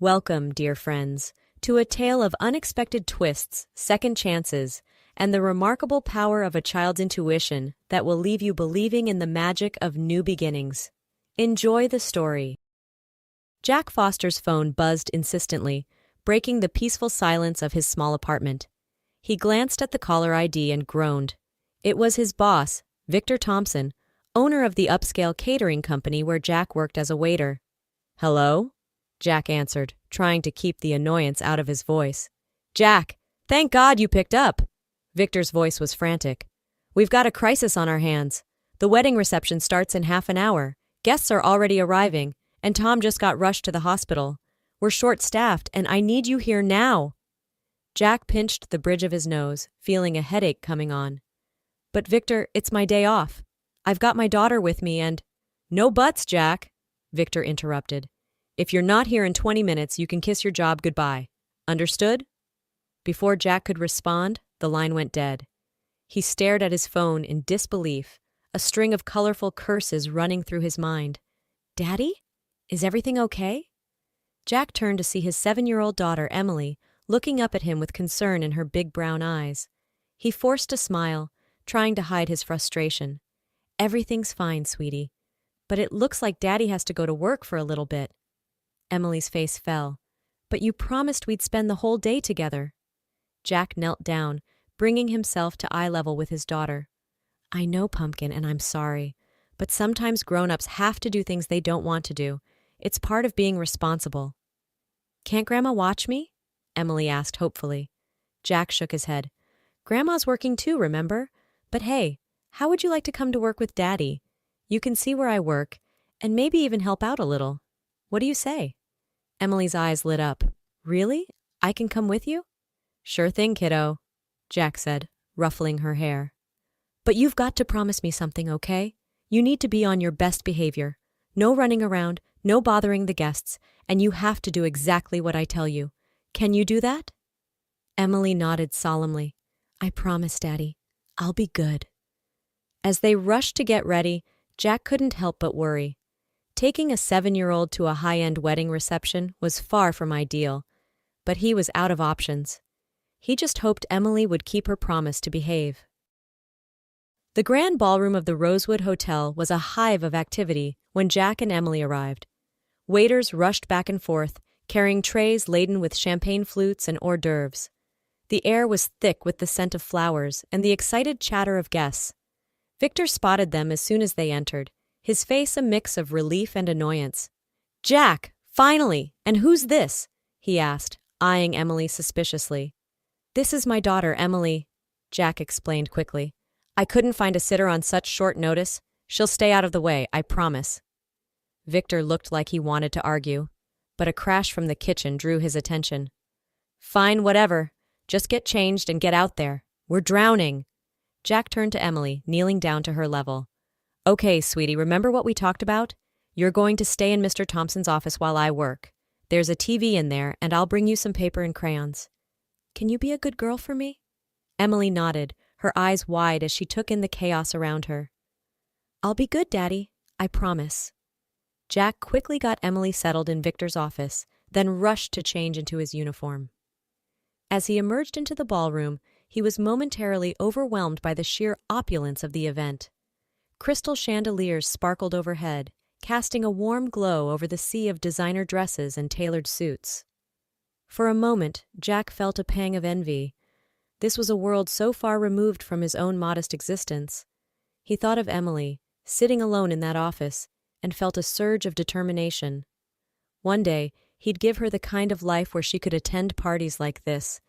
Welcome, dear friends, to a tale of unexpected twists, second chances, and the remarkable power of a child's intuition that will leave you believing in the magic of new beginnings. Enjoy the story. Jack Foster's phone buzzed insistently, breaking the peaceful silence of his small apartment. He glanced at the caller ID and groaned. It was his boss, Victor Thompson, owner of the upscale catering company where Jack worked as a waiter. "Hello?" Jack answered, trying to keep the annoyance out of his voice. "Jack, thank God you picked up." Victor's voice was frantic. "We've got a crisis on our hands. The wedding reception starts in half an hour. Guests are already arriving, and Tom just got rushed to the hospital. We're short-staffed, and I need you here now." Jack pinched the bridge of his nose, feeling a headache coming on. "But Victor, it's my day off. I've got my daughter with me and—" "No buts, Jack," Victor interrupted. "If you're not here in 20 minutes, you can kiss your job goodbye. Understood?" Before Jack could respond, the line went dead. He stared at his phone in disbelief, a string of colorful curses running through his mind. "Daddy? Is everything okay?" Jack turned to see his 7-year-old daughter, Emily, looking up at him with concern in her big brown eyes. He forced a smile, trying to hide his frustration. "Everything's fine, sweetie. But it looks like Daddy has to go to work for a little bit." Emily's face fell. "But you promised we'd spend the whole day together." Jack knelt down, bringing himself to eye level with his daughter. "I know, Pumpkin, and I'm sorry. But sometimes grown-ups have to do things they don't want to do. It's part of being responsible." "Can't Grandma watch me?" Emily asked hopefully. Jack shook his head. "Grandma's working too, remember? But hey, how would you like to come to work with Daddy? You can see where I work, and maybe even help out a little. What do you say?" Emily's eyes lit up. "Really? I can come with you?" "Sure thing, kiddo," Jack said, ruffling her hair. "But you've got to promise me something, okay? You need to be on your best behavior. No running around, no bothering the guests, and you have to do exactly what I tell you. Can you do that?" Emily nodded solemnly. "I promise, Daddy. I'll be good." As they rushed to get ready, Jack couldn't help but worry. Taking a 7-year-old to a high-end wedding reception was far from ideal, but he was out of options. He just hoped Emily would keep her promise to behave. The grand ballroom of the Rosewood Hotel was a hive of activity when Jack and Emily arrived. Waiters rushed back and forth, carrying trays laden with champagne flutes and hors d'oeuvres. The air was thick with the scent of flowers and the excited chatter of guests. Victor spotted them as soon as they entered, his face a mix of relief and annoyance. "Jack, finally! And who's this?" he asked, eyeing Emily suspiciously. "This is my daughter, Emily," Jack explained quickly. "I couldn't find a sitter on such short notice. She'll stay out of the way, I promise." Victor looked like he wanted to argue, but a crash from the kitchen drew his attention. "Fine, whatever. Just get changed and get out there. We're drowning." Jack turned to Emily, kneeling down to her level. "Okay, sweetie, remember what we talked about? You're going to stay in Mr. Thompson's office while I work. There's a TV in there, and I'll bring you some paper and crayons. Can you be a good girl for me?" Emily nodded, her eyes wide as she took in the chaos around her. "I'll be good, Daddy. I promise." Jack quickly got Emily settled in Victor's office, then rushed to change into his uniform. As he emerged into the ballroom, he was momentarily overwhelmed by the sheer opulence of the event. Crystal chandeliers sparkled overhead, casting a warm glow over the sea of designer dresses and tailored suits. For a moment, Jack felt a pang of envy. This was a world so far removed from his own modest existence. He thought of Emily, sitting alone in that office, and felt a surge of determination. One day, he'd give her the kind of life where she could attend parties like this,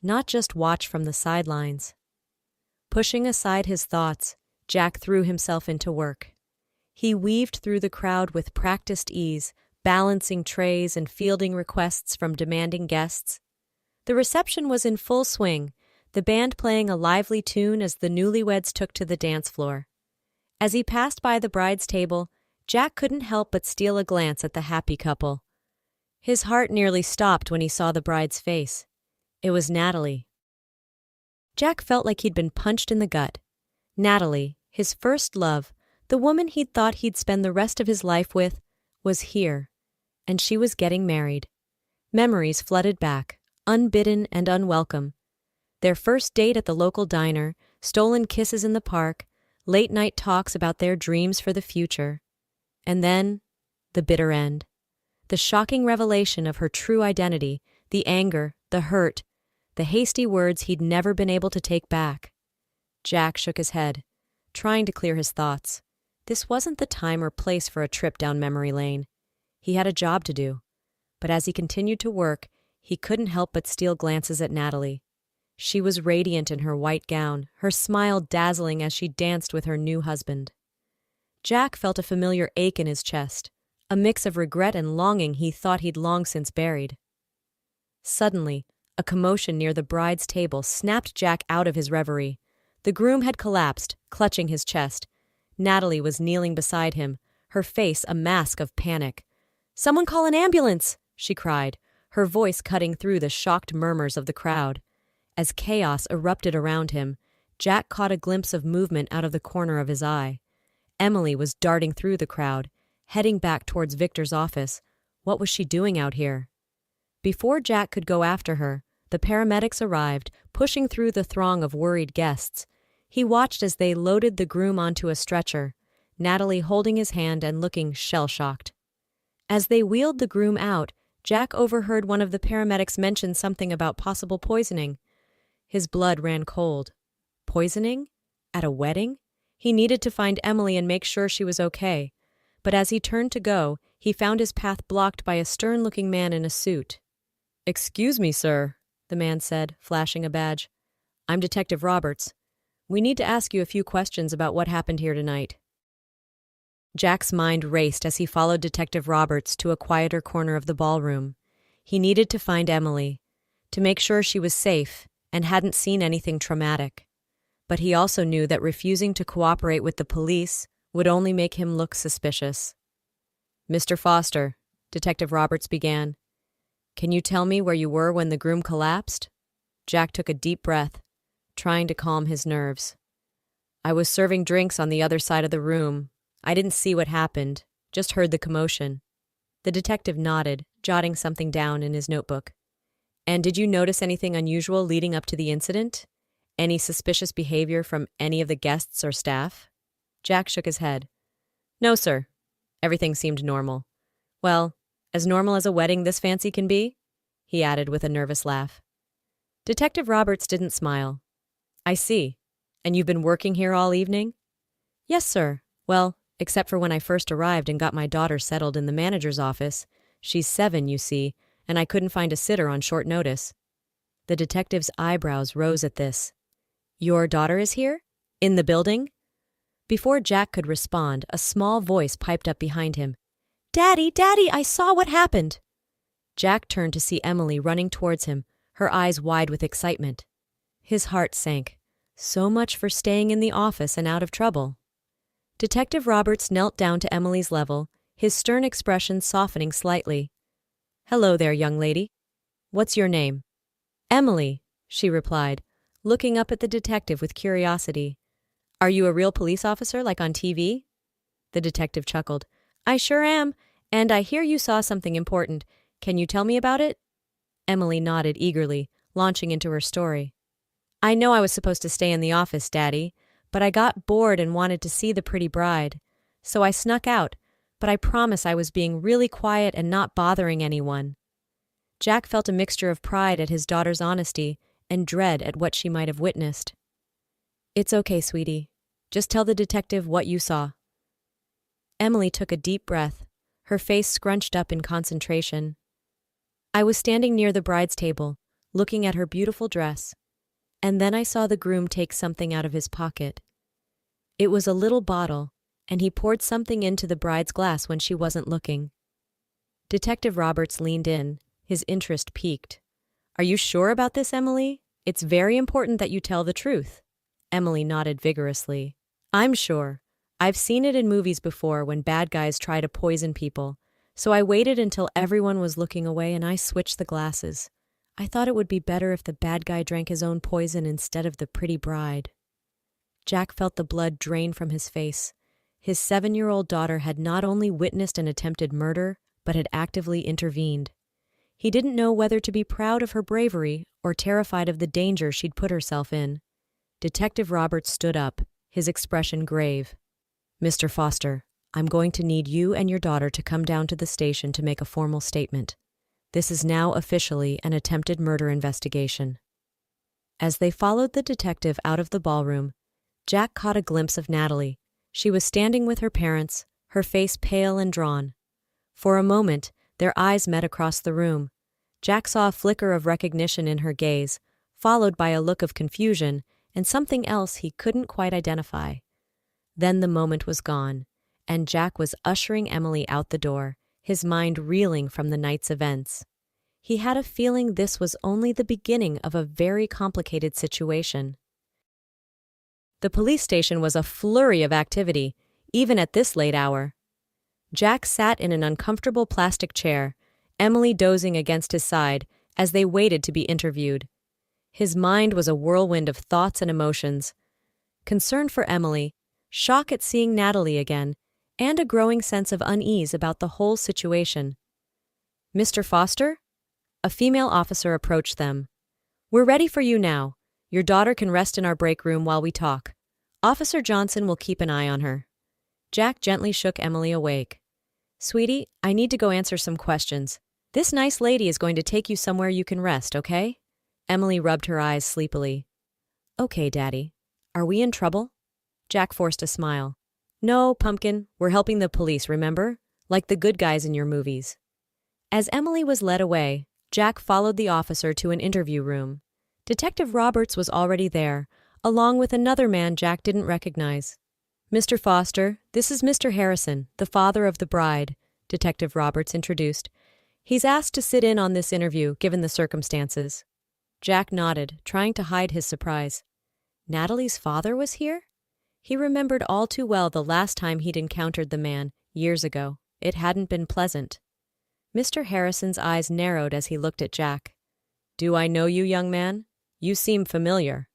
not just watch from the sidelines. Pushing aside his thoughts, Jack threw himself into work. He weaved through the crowd with practiced ease, balancing trays and fielding requests from demanding guests. The reception was in full swing, the band playing a lively tune as the newlyweds took to the dance floor. As he passed by the bride's table, Jack couldn't help but steal a glance at the happy couple. His heart nearly stopped when he saw the bride's face. It was Natalie. Jack felt like he'd been punched in the gut. Natalie, his first love, the woman he'd thought he'd spend the rest of his life with, was here, and she was getting married. Memories flooded back, unbidden and unwelcome. Their first date at the local diner, stolen kisses in the park, late-night talks about their dreams for the future. And then, the bitter end. The shocking revelation of her true identity, the anger, the hurt, the hasty words he'd never been able to take back. Jack shook his head, trying to clear his thoughts. This wasn't the time or place for a trip down memory lane. He had a job to do. But as he continued to work, he couldn't help but steal glances at Natalie. She was radiant in her white gown, her smile dazzling as she danced with her new husband. Jack felt a familiar ache in his chest, a mix of regret and longing he thought he'd long since buried. Suddenly, a commotion near the bride's table snapped Jack out of his reverie. The groom had collapsed, clutching his chest. Natalie was kneeling beside him, her face a mask of panic. "Someone call an ambulance!" she cried, her voice cutting through the shocked murmurs of the crowd. As chaos erupted around him, Jack caught a glimpse of movement out of the corner of his eye. Emily was darting through the crowd, heading back towards Victor's office. What was she doing out here? Before Jack could go after her, the paramedics arrived, pushing through the throng of worried guests. He watched as they loaded the groom onto a stretcher, Natalie holding his hand and looking shell-shocked. As they wheeled the groom out, Jack overheard one of the paramedics mention something about possible poisoning. His blood ran cold. Poisoning? At a wedding? He needed to find Emily and make sure she was okay. But as he turned to go, he found his path blocked by a stern-looking man in a suit. "Excuse me, sir," the man said, flashing a badge. "I'm Detective Roberts. We need to ask you a few questions about what happened here tonight." Jack's mind raced as he followed Detective Roberts to a quieter corner of the ballroom. He needed to find Emily, to make sure she was safe and hadn't seen anything traumatic. But he also knew that refusing to cooperate with the police would only make him look suspicious. "Mr. Foster," Detective Roberts began, "can you tell me where you were when the groom collapsed?" Jack took a deep breath, trying to calm his nerves. "I was serving drinks on the other side of the room. I didn't see what happened, just heard the commotion." The detective nodded, jotting something down in his notebook. "And did you notice anything unusual leading up to the incident? Any suspicious behavior from any of the guests or staff?" Jack shook his head. "No, sir. Everything seemed normal. Well, as normal as a wedding this fancy can be?" he added with a nervous laugh. Detective Roberts didn't smile. "I see. And you've been working here all evening?" "Yes, sir. Well, except for when I first arrived and got my daughter settled in the manager's office. She's 7, you see, and I couldn't find a sitter on short notice." The detective's eyebrows rose at this. "Your daughter is here? In the building?" Before Jack could respond, a small voice piped up behind him. "Daddy, Daddy, I saw what happened!" Jack turned to see Emily running towards him, her eyes wide with excitement. His heart sank. So much for staying in the office and out of trouble. Detective Roberts knelt down to Emily's level, his stern expression softening slightly. "Hello there, young lady. What's your name?" "Emily," she replied, looking up at the detective with curiosity. "Are you a real police officer like on TV?" The detective chuckled. "I sure am, and I hear you saw something important. Can you tell me about it?" Emily nodded eagerly, launching into her story. "I know I was supposed to stay in the office, Daddy, but I got bored and wanted to see the pretty bride. So I snuck out, but I promise I was being really quiet and not bothering anyone." Jack felt a mixture of pride at his daughter's honesty and dread at what she might have witnessed. "It's okay, sweetie. Just tell the detective what you saw." Emily took a deep breath, her face scrunched up in concentration. "I was standing near the bride's table, looking at her beautiful dress, and then I saw the groom take something out of his pocket. It was a little bottle, and he poured something into the bride's glass when she wasn't looking." Detective Roberts leaned in, his interest piqued. "Are you sure about this, Emily? It's very important that you tell the truth." Emily nodded vigorously. "I'm sure. I've seen it in movies before when bad guys try to poison people, so I waited until everyone was looking away and I switched the glasses. I thought it would be better if the bad guy drank his own poison instead of the pretty bride." Jack felt the blood drain from his face. His 7-year-old daughter had not only witnessed an attempted murder, but had actively intervened. He didn't know whether to be proud of her bravery or terrified of the danger she'd put herself in. Detective Roberts stood up, his expression grave. "Mr. Foster, I'm going to need you and your daughter to come down to the station to make a formal statement. This is now officially an attempted murder investigation." As they followed the detective out of the ballroom, Jack caught a glimpse of Natalie. She was standing with her parents, her face pale and drawn. For a moment, their eyes met across the room. Jack saw a flicker of recognition in her gaze, followed by a look of confusion and something else he couldn't quite identify. Then the moment was gone, and Jack was ushering Emily out the door, his mind reeling from the night's events. He had a feeling this was only the beginning of a very complicated situation. The police station was a flurry of activity, even at this late hour. Jack sat in an uncomfortable plastic chair, Emily dozing against his side as they waited to be interviewed. His mind was a whirlwind of thoughts and emotions. Concern for Emily, shock at seeing Natalie again, and a growing sense of unease about the whole situation. "Mr. Foster?" A female officer approached them. "We're ready for you now. Your daughter can rest in our break room while we talk. Officer Johnson will keep an eye on her." Jack gently shook Emily awake. "Sweetie, I need to go answer some questions. This nice lady is going to take you somewhere you can rest, okay?" Emily rubbed her eyes sleepily. "Okay, Daddy. Are we in trouble?" Jack forced a smile. "No, Pumpkin, we're helping the police, remember? Like the good guys in your movies." As Emily was led away, Jack followed the officer to an interview room. Detective Roberts was already there, along with another man Jack didn't recognize. "Mr. Foster, this is Mr. Harrison, the father of the bride," Detective Roberts introduced. "He's asked to sit in on this interview, given the circumstances." Jack nodded, trying to hide his surprise. Natalie's father was here? He remembered all too well the last time he'd encountered the man, years ago. It hadn't been pleasant. Mr. Harrison's eyes narrowed as he looked at Jack. "Do I know you, young man? You seem familiar."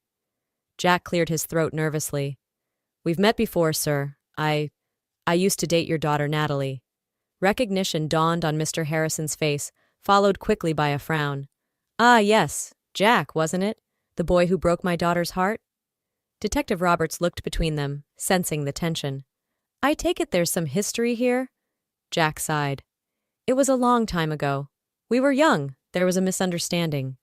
Jack cleared his throat nervously. "We've met before, sir. I used to date your daughter, Natalie." Recognition dawned on Mr. Harrison's face, followed quickly by a frown. "Ah, yes. Jack, wasn't it? The boy who broke my daughter's heart?" Detective Roberts looked between them, sensing the tension. "I take it there's some history here?" Jack sighed. "It was a long time ago. We were young. There was a misunderstanding."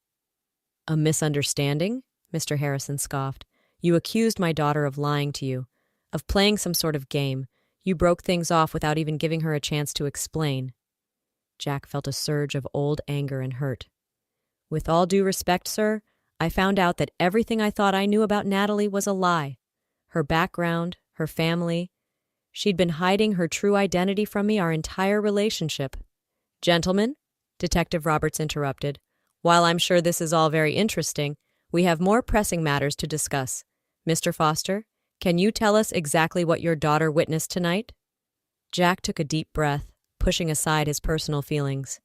"A misunderstanding?" Mr. Harrison scoffed. "You accused my daughter of lying to you, of playing some sort of game. You broke things off without even giving her a chance to explain." Jack felt a surge of old anger and hurt. "With all due respect, sir, I found out that everything I thought I knew about Natalie was a lie. Her background, her family. She'd been hiding her true identity from me our entire relationship." "Gentlemen," Detective Roberts interrupted, "while I'm sure this is all very interesting, we have more pressing matters to discuss. Mr. Foster, can you tell us exactly what your daughter witnessed tonight?" Jack took a deep breath, pushing aside his personal feelings.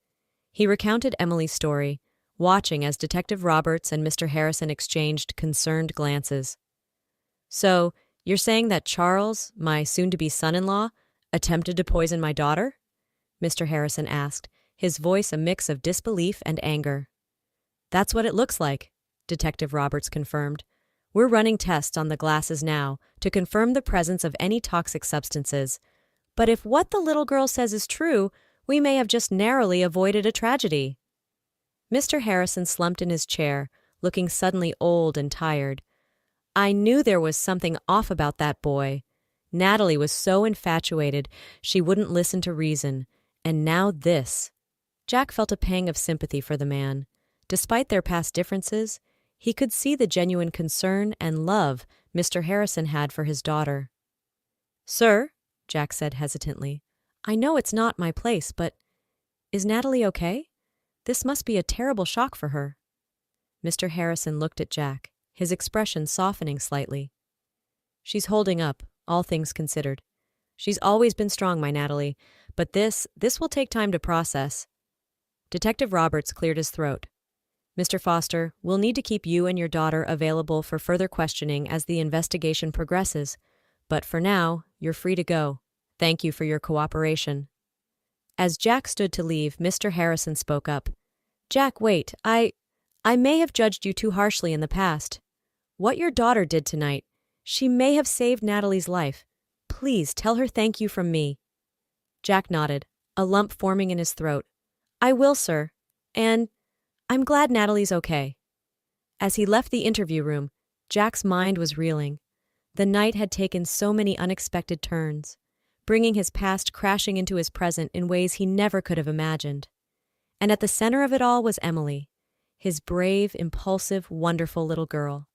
He recounted Emily's story, watching as Detective Roberts and Mr. Harrison exchanged concerned glances. "So, you're saying that Charles, my soon-to-be son-in-law, attempted to poison my daughter?" Mr. Harrison asked, his voice a mix of disbelief and anger. "That's what it looks like," Detective Roberts confirmed. "We're running tests on the glasses now to confirm the presence of any toxic substances. But if what the little girl says is true, we may have just narrowly avoided a tragedy." Mr. Harrison slumped in his chair, looking suddenly old and tired. "I knew there was something off about that boy. Natalie was so infatuated, she wouldn't listen to reason. And now this." Jack felt a pang of sympathy for the man. Despite their past differences, he could see the genuine concern and love Mr. Harrison had for his daughter. "Sir," Jack said hesitantly, "I know it's not my place, but is Natalie okay? This must be a terrible shock for her." Mr. Harrison looked at Jack, his expression softening slightly. "She's holding up, all things considered. She's always been strong, my Natalie, but this will take time to process." Detective Roberts cleared his throat. "Mr. Foster, we'll need to keep you and your daughter available for further questioning as the investigation progresses, but for now, you're free to go. Thank you for your cooperation." As Jack stood to leave, Mr. Harrison spoke up. Jack, wait, I may have judged you too harshly in the past. What your daughter did tonight, she may have saved Natalie's life. Please tell her thank you from me. Jack nodded, a lump forming in his throat. I will, sir. And I'm glad Natalie's okay. As he left the interview room, Jack's mind was reeling. The night had taken so many unexpected turns, bringing his past crashing into his present in ways he never could have imagined. And at the center of it all was Emily, his brave, impulsive, wonderful little girl.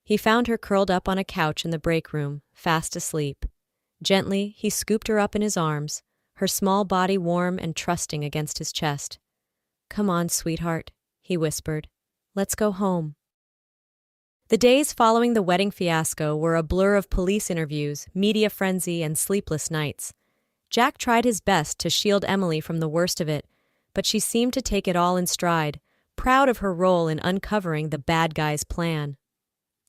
He found her curled up on a couch in the break room, fast asleep. Gently, he scooped her up in his arms, her small body warm and trusting against his chest. Come on, sweetheart, he whispered. Let's go home. The days following the wedding fiasco were a blur of police interviews, media frenzy, and sleepless nights. Jack tried his best to shield Emily from the worst of it, but she seemed to take it all in stride, proud of her role in uncovering the bad guy's plan.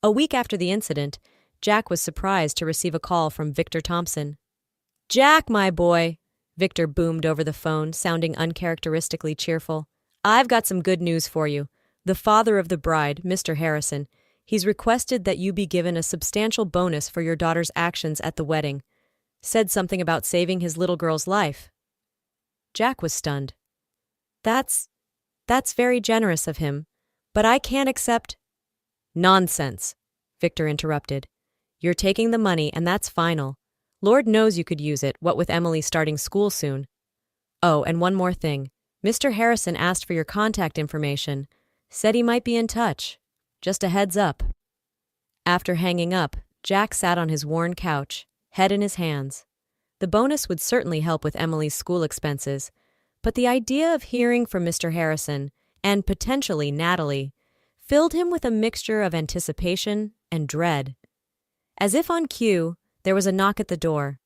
A week after the incident, Jack was surprised to receive a call from Victor Thompson. Jack, my boy, Victor boomed over the phone, sounding uncharacteristically cheerful. I've got some good news for you. The father of the bride, Mr. Harrison, he's requested that you be given a substantial bonus for your daughter's actions at the wedding. Said something about saving his little girl's life. Jack was stunned. That's very generous of him, but I can't accept— Nonsense, Victor interrupted. You're taking the money, and that's final. Lord knows you could use it, what with Emily starting school soon. Oh, and one more thing. Mr. Harrison asked for your contact information. Said he might be in touch. Just a heads up. After hanging up, Jack sat on his worn couch, head in his hands. The bonus would certainly help with Emily's school expenses, but the idea of hearing from Mr. Harrison, and potentially Natalie, filled him with a mixture of anticipation and dread. As if on cue, there was a knock at the door.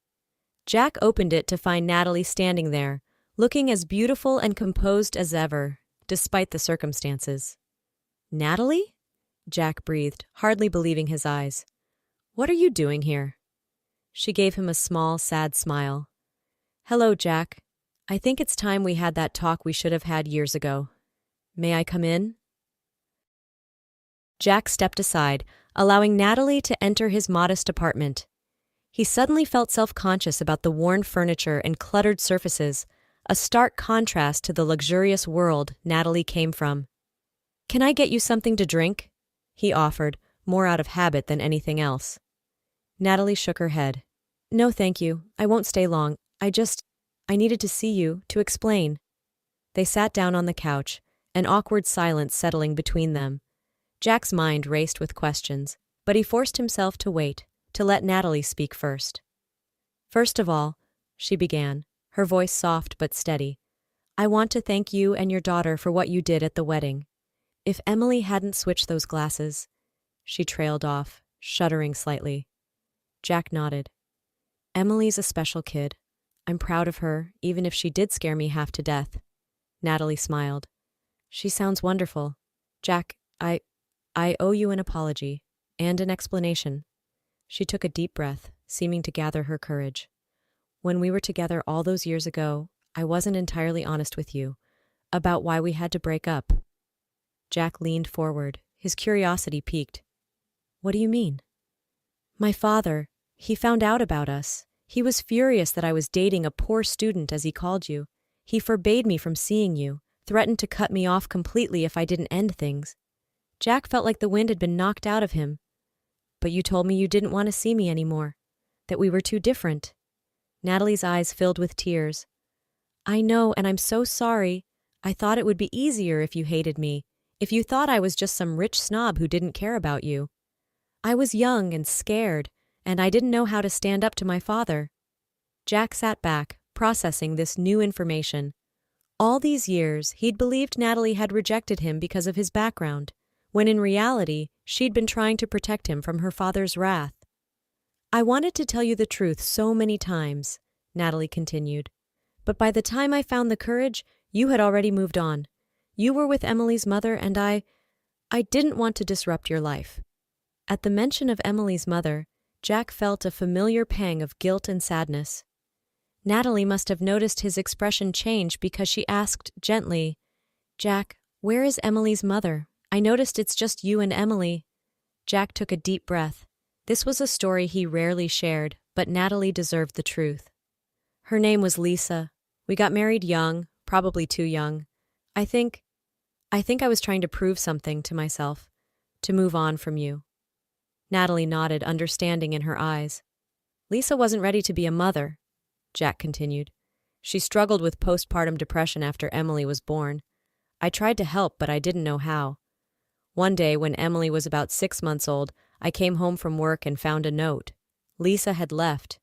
Jack opened it to find Natalie standing there, looking as beautiful and composed as ever, despite the circumstances. Natalie? Jack breathed, hardly believing his eyes. What are you doing here? She gave him a small, sad smile. Hello, Jack. I think it's time we had that talk we should have had years ago. May I come in? Jack stepped aside, allowing Natalie to enter his modest apartment. He suddenly felt self-conscious about the worn furniture and cluttered surfaces, a stark contrast to the luxurious world Natalie came from. Can I get you something to drink? He offered, more out of habit than anything else. Natalie shook her head. No, thank you. I won't stay long. I needed to see you, to explain. They sat down on the couch, an awkward silence settling between them. Jack's mind raced with questions, but he forced himself to wait, to let Natalie speak first. First of all, she began, her voice soft but steady, I want to thank you and your daughter for what you did at the wedding. If Emily hadn't switched those glasses— She trailed off, shuddering slightly. Jack nodded. Emily's a special kid. I'm proud of her, even if she did scare me half to death. Natalie smiled. She sounds wonderful. Jack, I owe you an apology, and an explanation. She took a deep breath, seeming to gather her courage. When we were together all those years ago, I wasn't entirely honest with you about why we had to break up. Jack leaned forward, his curiosity piqued. What do you mean? My father, he found out about us. He was furious that I was dating a poor student, as he called you. He forbade me from seeing you, threatened to cut me off completely if I didn't end things. Jack felt like the wind had been knocked out of him. But you told me you didn't want to see me anymore, that we were too different. Natalie's eyes filled with tears. I know, and I'm so sorry. I thought it would be easier if you hated me, if you thought I was just some rich snob who didn't care about you. I was young and scared, and I didn't know how to stand up to my father. Jack sat back, processing this new information. All these years, he'd believed Natalie had rejected him because of his background, when in reality, she'd been trying to protect him from her father's wrath. I wanted to tell you the truth so many times, Natalie continued. But by the time I found the courage, you had already moved on. You were with Emily's mother, and I didn't want to disrupt your life. At the mention of Emily's mother, Jack felt a familiar pang of guilt and sadness. Natalie must have noticed his expression change because she asked gently, Jack, Where is Emily's mother? I noticed it's just you and Emily. Jack took a deep breath. This was a story he rarely shared, but Natalie deserved the truth. Her name was Lisa. We got married young, probably too young. I think I was trying to prove something to myself, to move on from you. Natalie nodded, understanding in her eyes. Lisa wasn't ready to be a mother, Jack continued. She struggled with postpartum depression after Emily was born. I tried to help, but I didn't know how. One day, when Emily was about 6 months old, I came home from work and found a note. Lisa had left.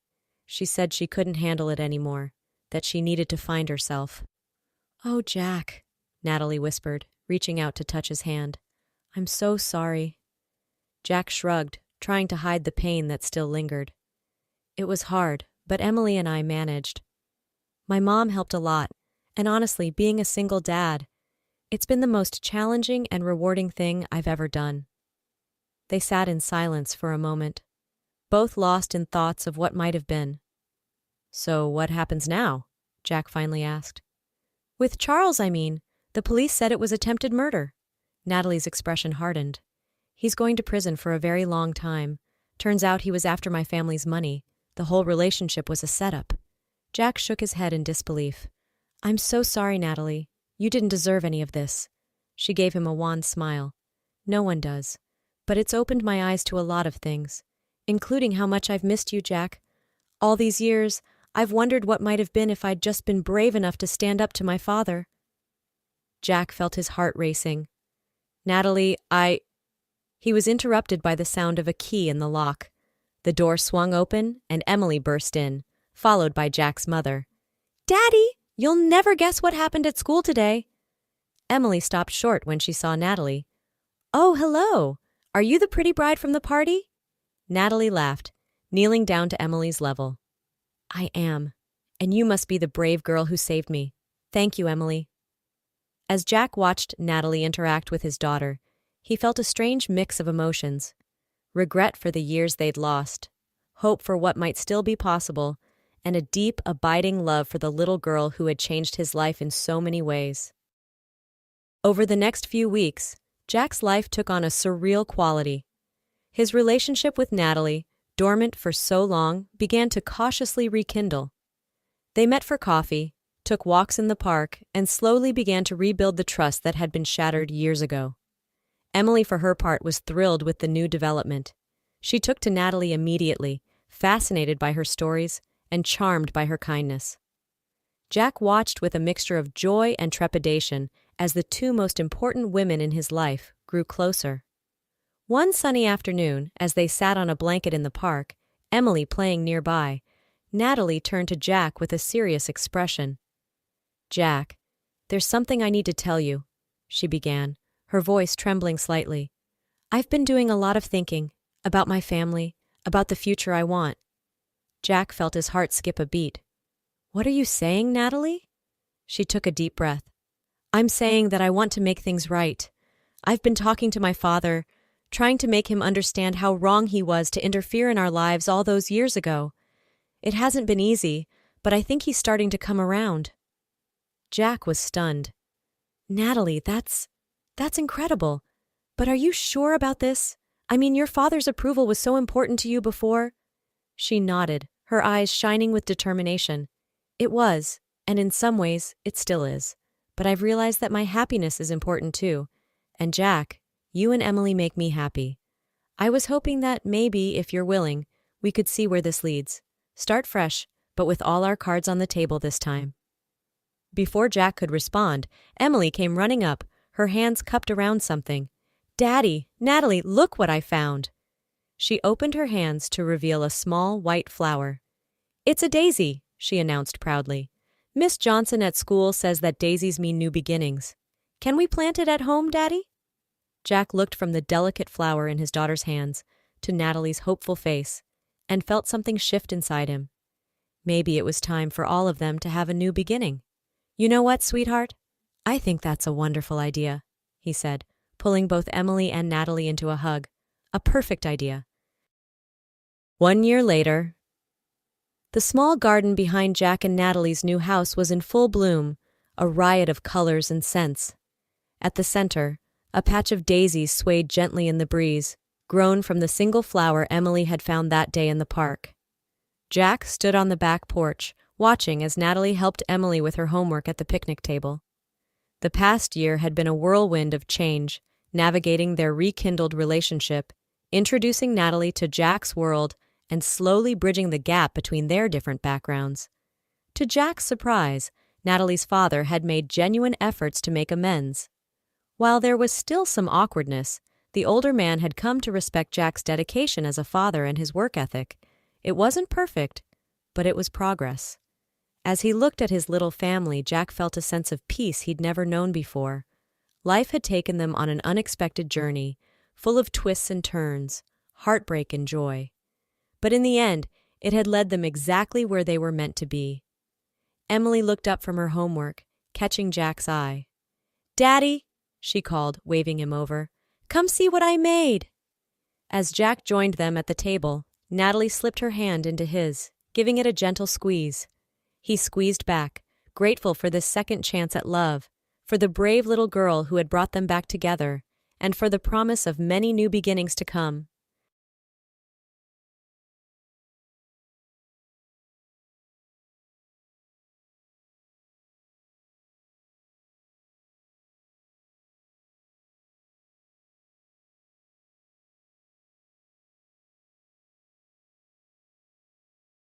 She said she couldn't handle it anymore, that she needed to find herself. Oh, Jack, Natalie whispered, reaching out to touch his hand. I'm so sorry. Jack shrugged, trying to hide the pain that still lingered. It was hard, but Emily and I managed. My mom helped a lot, and honestly, being a single dad, it's been the most challenging and rewarding thing I've ever done. They sat in silence for a moment, both lost in thoughts of what might have been. So what happens now? Jack finally asked. With Charles, I mean. The police said it was attempted murder. Natalie's expression hardened. He's going to prison for a very long time. Turns out he was after my family's money. The whole relationship was a setup. Jack shook his head in disbelief. I'm so sorry, Natalie. You didn't deserve any of this. She gave him a wan smile. No one does. But it's opened my eyes to a lot of things, including how much I've missed you, Jack. All these years, I've wondered what might have been if I'd just been brave enough to stand up to my father. Jack felt his heart racing. Natalie, He was interrupted by the sound of a key in the lock. The door swung open, and Emily burst in, followed by Jack's mother. Daddy, you'll never guess what happened at school today. Emily stopped short when she saw Natalie. Oh, hello. Are you the pretty bride from the party? Natalie laughed, kneeling down to Emily's level. I am, and you must be the brave girl who saved me. Thank you, Emily. As Jack watched Natalie interact with his daughter, he felt a strange mix of emotions. Regret for the years they'd lost, hope for what might still be possible, and a deep, abiding love for the little girl who had changed his life in so many ways. Over the next few weeks, Jack's life took on a surreal quality. His relationship with Natalie, dormant for so long, began to cautiously rekindle. They met for coffee, took walks in the park, and slowly began to rebuild the trust that had been shattered years ago. Emily, for her part, was thrilled with the new development. She took to Natalie immediately, fascinated by her stories and charmed by her kindness. Jack watched with a mixture of joy and trepidation as the two most important women in his life grew closer. One sunny afternoon, as they sat on a blanket in the park, Emily playing nearby, Natalie turned to Jack with a serious expression. Jack, there's something I need to tell you, she began, her voice trembling slightly. I've been doing a lot of thinking about my family, about the future I want. Jack felt his heart skip a beat. What are you saying, Natalie? She took a deep breath. I'm saying that I want to make things right. I've been talking to my father, trying to make him understand how wrong he was to interfere in our lives all those years ago. It hasn't been easy, but I think he's starting to come around. Jack was stunned. Natalie, that's incredible. But are you sure about this? I mean, your father's approval was so important to you before. She nodded, her eyes shining with determination. It was, and in some ways, it still is. But I've realized that my happiness is important too. And Jack, you and Emily make me happy. I was hoping that maybe, if you're willing, we could see where this leads. Start fresh, but with all our cards on the table this time. Before Jack could respond, Emily came running up, her hands cupped around something. Daddy, Natalie, look what I found. She opened her hands to reveal a small white flower. It's a daisy, she announced proudly. Miss Johnson at school says that daisies mean new beginnings. Can we plant it at home, Daddy? Jack looked from the delicate flower in his daughter's hands to Natalie's hopeful face and felt something shift inside him. Maybe it was time for all of them to have a new beginning. You know what, sweetheart? I think that's a wonderful idea, he said, pulling both Emily and Natalie into a hug. A perfect idea. 1 year later, the small garden behind Jack and Natalie's new house was in full bloom, a riot of colors and scents. At the center, a patch of daisies swayed gently in the breeze, grown from the single flower Emily had found that day in the park. Jack stood on the back porch, watching as Natalie helped Emily with her homework at the picnic table. The past year had been a whirlwind of change, navigating their rekindled relationship, introducing Natalie to Jack's world, and slowly bridging the gap between their different backgrounds. To Jack's surprise, Natalie's father had made genuine efforts to make amends. While there was still some awkwardness, the older man had come to respect Jack's dedication as a father and his work ethic. It wasn't perfect, but it was progress. As he looked at his little family, Jack felt a sense of peace he'd never known before. Life had taken them on an unexpected journey, full of twists and turns, heartbreak and joy. But in the end, it had led them exactly where they were meant to be. Emily looked up from her homework, catching Jack's eye. "Daddy," she called, waving him over, "come see what I made." As Jack joined them at the table, Natalie slipped her hand into his, giving it a gentle squeeze. He squeezed back, grateful for this second chance at love, for the brave little girl who had brought them back together, and for the promise of many new beginnings to come.